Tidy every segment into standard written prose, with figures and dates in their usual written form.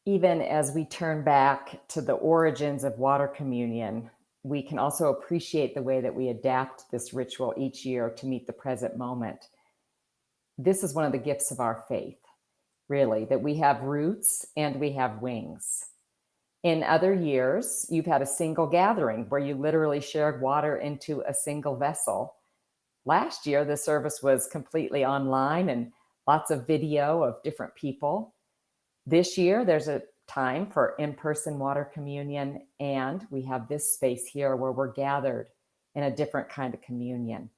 Even as we turn back to the origins of water communion, we can also appreciate the way that we adapt this ritual each year to meet the present moment. This is one of the gifts of our faith, really, that we have roots and we have wings. In other years, you've had a single gathering where you literally shared water into a single vessel. Last year, the service was completely online and lots of video of different people. This year, there's a time for in-person water communion, and we have this space here where we're gathered in a different kind of communion.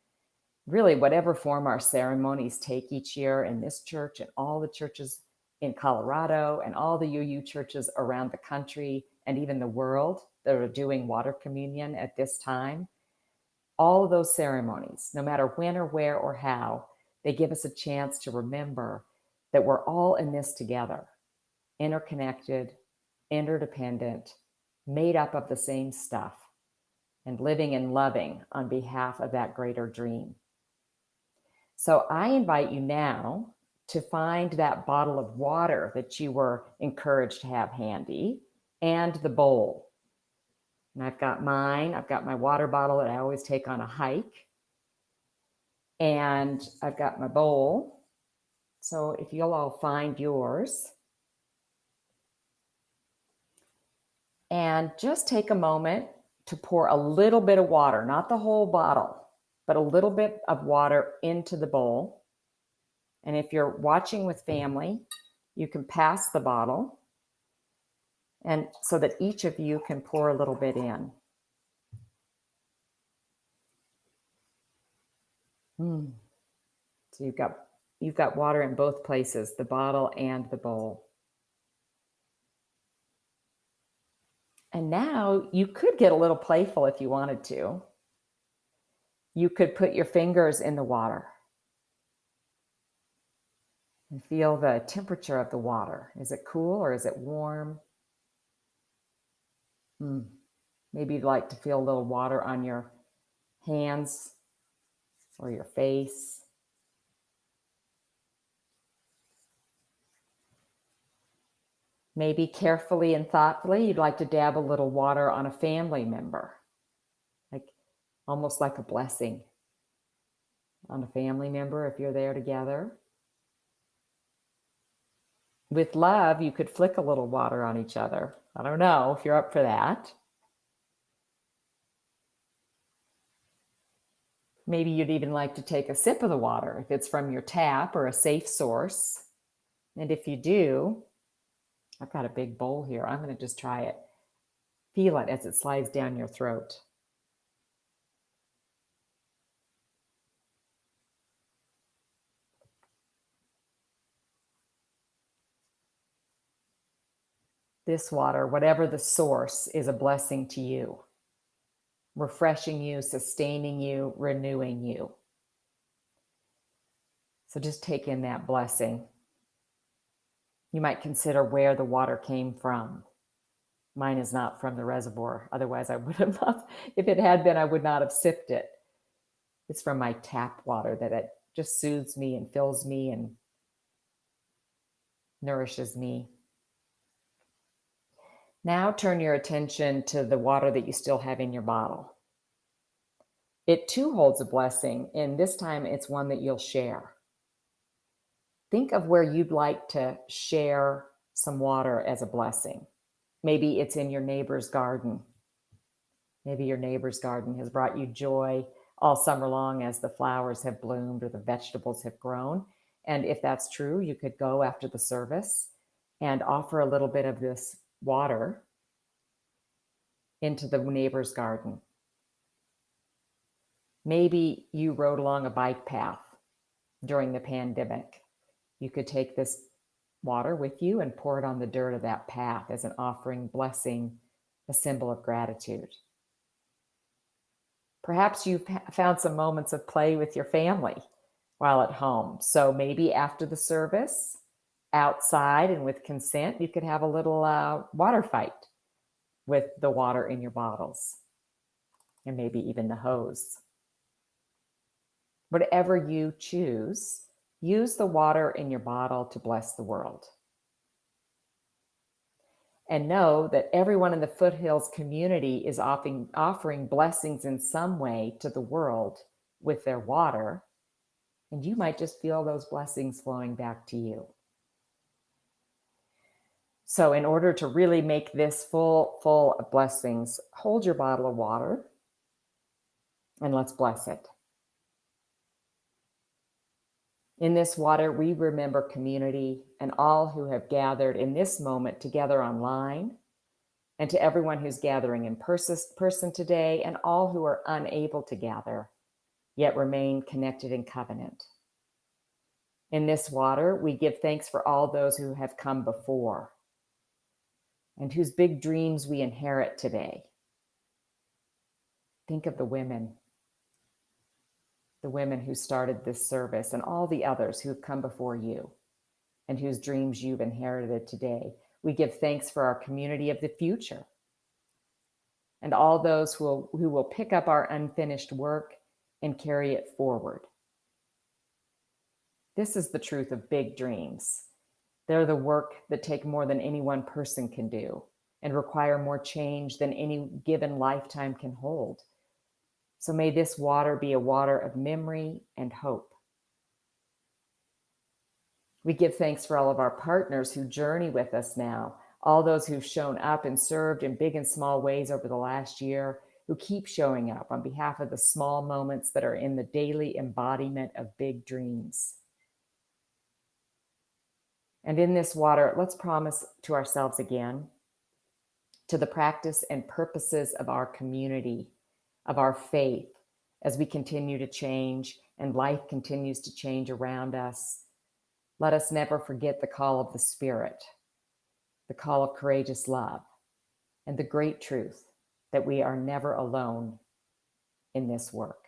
Really, whatever form our ceremonies take each year in this church and all the churches in Colorado and all the UU churches around the country and even the world that are doing water communion at this time, all of those ceremonies, no matter when or where or how, they give us a chance to remember that we're all in this together, interconnected, interdependent, made up of the same stuff, and living and loving on behalf of that greater dream. So I invite you now to find that bottle of water that you were encouraged to have handy and the bowl. And I've got mine. I've got my water bottle that I always take on a hike. And I've got my bowl. So if you'll all find yours. And just take a moment to pour a little bit of water, not the whole bottle, but a little bit of water into the bowl. And if you're watching with family, you can pass the bottle, and so that each of you can pour a little bit in. So you've got water in both places, the bottle and the bowl. And now you could get a little playful if you wanted to. You could put your fingers in the water and feel the temperature of the water. Is it cool or is it warm? Maybe you'd like to feel a little water on your hands or your face. Maybe carefully and thoughtfully, you'd like to dab a little water on a family member, like almost like a blessing on a family member if you're there together. With love, you could flick a little water on each other. I don't know if you're up for that. Maybe you'd even like to take a sip of the water if it's from your tap or a safe source. And if you do, I've got a big bowl here. I'm going to just try it. Feel it as it slides down your throat. This water, whatever the source, is a blessing to you, refreshing you, sustaining you, renewing you. So just take in that blessing. You might consider where the water came from. Mine is not from the reservoir. Otherwise, I would have not. If it had been, I would not have sipped it. It's from my tap water that it just soothes me and fills me and nourishes me. Now turn your attention to the water that you still have in your bottle. It too holds a blessing, and this time it's one that you'll share. Think of where you'd like to share some water as a blessing. Maybe it's in your neighbor's garden. Maybe your neighbor's garden has brought you joy all summer long as the flowers have bloomed or the vegetables have grown. And if that's true, you could go after the service and offer a little bit of this water into the neighbor's garden. Maybe you rode along a bike path during the pandemic. You could take this water with you and pour it on the dirt of that path as an offering, blessing, a symbol of gratitude. Perhaps you've found some moments of play with your family while at home. So maybe after the service, outside and with consent, you could have a little water fight with the water in your bottles and maybe even the hose. Whatever you choose, use the water in your bottle to bless the world. And know that everyone in the Foothills community is offering blessings in some way to the world with their water. And you might just feel those blessings flowing back to you. So in order to really make this full of blessings, hold your bottle of water and let's bless it. In this water, we remember community and all who have gathered in this moment together online, and to everyone who's gathering in person today, and all who are unable to gather, yet remain connected in covenant. In this water, we give thanks for all those who have come before and whose big dreams we inherit today. Think of the women who started this service and all the others who have come before you and whose dreams you've inherited today. We give thanks for our community of the future and all those who will pick up our unfinished work and carry it forward. This is the truth of big dreams. They're the work that take more than any one person can do and require more change than any given lifetime can hold. So may this water be a water of memory and hope. We give thanks for all of our partners who journey with us now, all those who've shown up and served in big and small ways over the last year, who keep showing up on behalf of the small moments that are in the daily embodiment of big dreams. And in this water, let's promise to ourselves again, to the practice and purposes of our community, of our faith, as we continue to change and life continues to change around us. Let us never forget the call of the Spirit, the call of courageous love, and the great truth that we are never alone in this work.